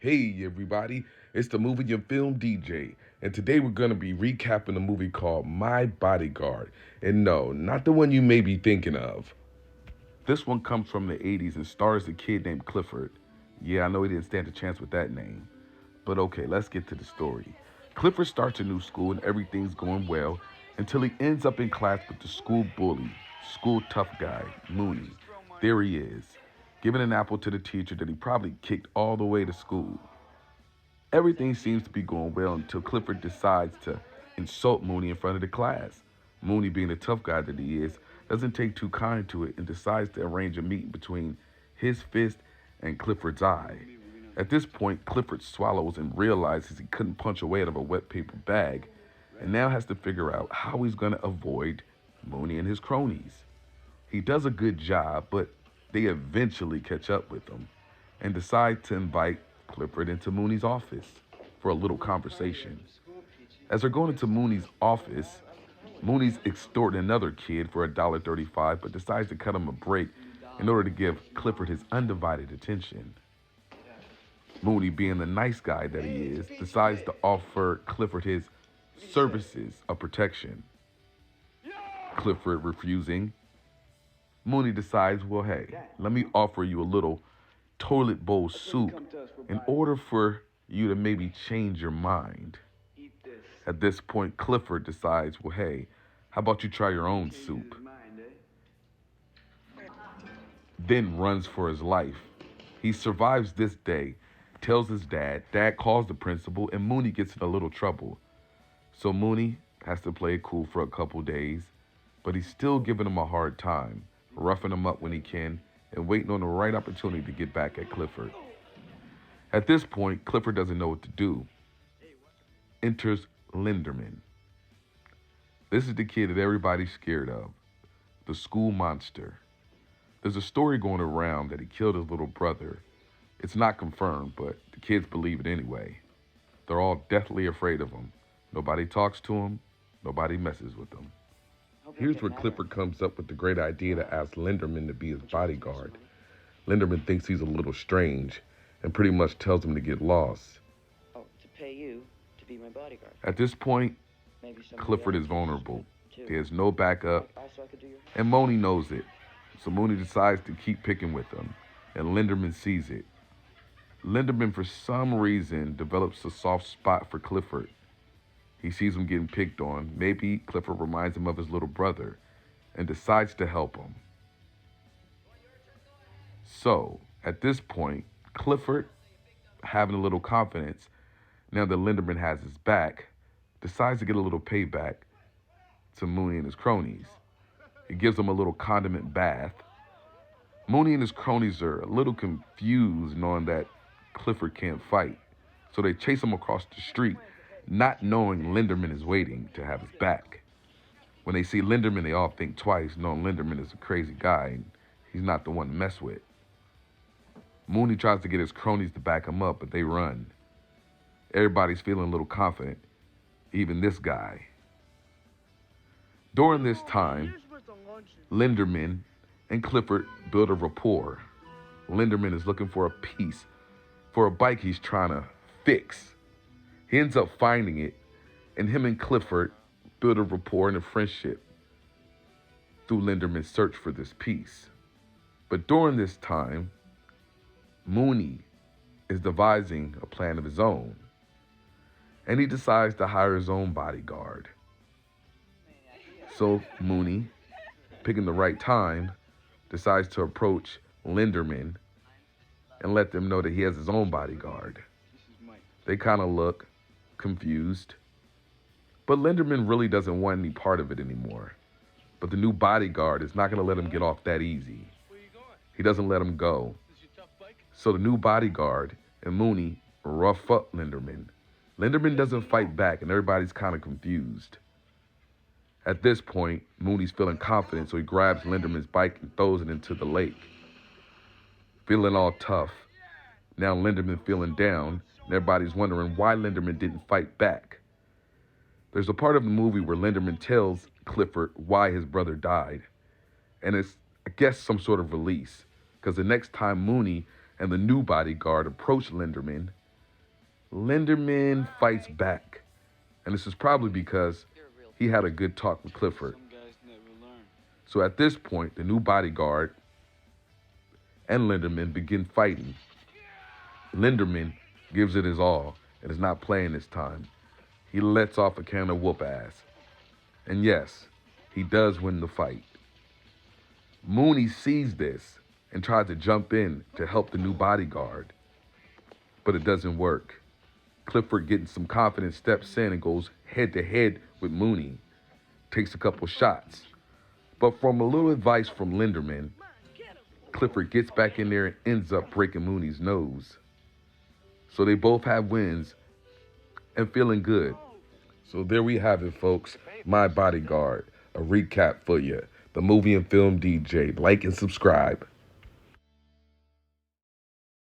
Hey everybody, it's the Movie and Film DJ, and today we're going to be recapping a movie called My Bodyguard. And no, not the one you may be thinking of. This one comes from the 80s and stars a kid named Clifford. Yeah, I know he didn't stand a chance with that name. But okay, let's get to the story. Clifford starts a new school and everything's going well until he ends up in class with the school bully, school tough guy, Mooney. There he is, giving an apple to the teacher that he probably kicked all the way to school. Everything seems to be going well until Clifford decides to insult Mooney in front of the class. Mooney, being the tough guy that he is, doesn't take too kind to it and decides to arrange a meeting between his fist and Clifford's eye. At this point, Clifford swallows and realizes he couldn't punch away out of a wet paper bag and now has to figure out how he's going to avoid Mooney and his cronies. He does a good job, but they eventually catch up with him and decide to invite Clifford into Mooney's office for a little conversation. As they're going into Mooney's office, Mooney's extorting another kid for $1.35 but decides to cut him a break in order to give Clifford his undivided attention. Mooney, being the nice guy that he is, decides to offer Clifford his services of protection. Clifford refusing, Mooney decides, well, hey, let me offer you a little toilet bowl soup in order for you to maybe change your mind. At this point, Clifford decides, well, hey, how about you try your own soup? Then runs for his life. He survives this day, tells his dad, dad calls the principal, and Mooney gets in a little trouble. So Mooney has to play it cool for a couple days, but he's still giving him a hard time, roughing him up when he can, and waiting on the right opportunity to get back at Clifford. At this point, Clifford doesn't know what to do. Enters Linderman. This is the kid that everybody's scared of, the school monster. There's a story going around that he killed his little brother. It's not confirmed, but the kids believe it anyway. They're all deathly afraid of him. Nobody talks to him. Nobody messes with him. Here's where Clifford comes up with the great idea to ask Linderman to be his bodyguard. Linderman thinks he's a little strange and pretty much tells him to get lost. Oh, to pay you to be my bodyguard. At this point, Clifford is vulnerable. There's no backup, and Mooney knows it. So Mooney decides to keep picking with him, and Linderman sees it. Linderman, for some reason, develops a soft spot for Clifford. He sees him getting picked on. Maybe Clifford reminds him of his little brother and decides to help him. So, at this point, Clifford, having a little confidence, now that Linderman has his back, decides to get a little payback to Mooney and his cronies. He gives them a little condiment bath. Mooney and his cronies are a little confused knowing that Clifford can't fight. So they chase him across the street, not knowing Linderman is waiting to have his back. When they see Linderman, they all think twice, knowing Linderman is a crazy guy and he's not the one to mess with. Mooney tries to get his cronies to back him up, but they run. Everybody's feeling a little confident, even this guy. During this time, Linderman and Clifford build a rapport. Linderman is looking for a piece for a bike he's trying to fix. He ends up finding it, and him and Clifford build a rapport and a friendship through Linderman's search for this piece. But during this time, Mooney is devising a plan of his own, and he decides to hire his own bodyguard. So Mooney, picking the right time, decides to approach Linderman and let them know that he has his own bodyguard. They kind of look confused, but Linderman really doesn't want any part of it anymore. But the new bodyguard is not going to let him get off that easy. He doesn't let him go. So the new bodyguard and Mooney rough up Linderman. Linderman doesn't fight back, and everybody's kind of confused. At this point, Mooney's feeling confident, so he grabs Linderman's bike and throws it into the lake. Feeling all tough. Now Linderman feeling down, and everybody's wondering why Linderman didn't fight back. There's a part of the movie where Linderman tells Clifford why his brother died. And it's, I guess, some sort of release. Because the next time Mooney and the new bodyguard approach Linderman, Linderman fights back, and this is probably because he had a good talk with Clifford. So at this point, the new bodyguard and Linderman begin fighting. Linderman gives it his all and is not playing this time. He lets off a can of whoop ass. And yes, he does win the fight. Mooney sees this and tries to jump in to help the new bodyguard, but it doesn't work. Clifford, getting some confidence, steps in and goes head to head with Mooney, takes a couple shots. But from a little advice from Linderman, Clifford gets back in there and ends up breaking Mooney's nose. So they both have wins and feeling good. So there we have it, folks. My Bodyguard, a recap for you. The movie and film DJ. Like and subscribe.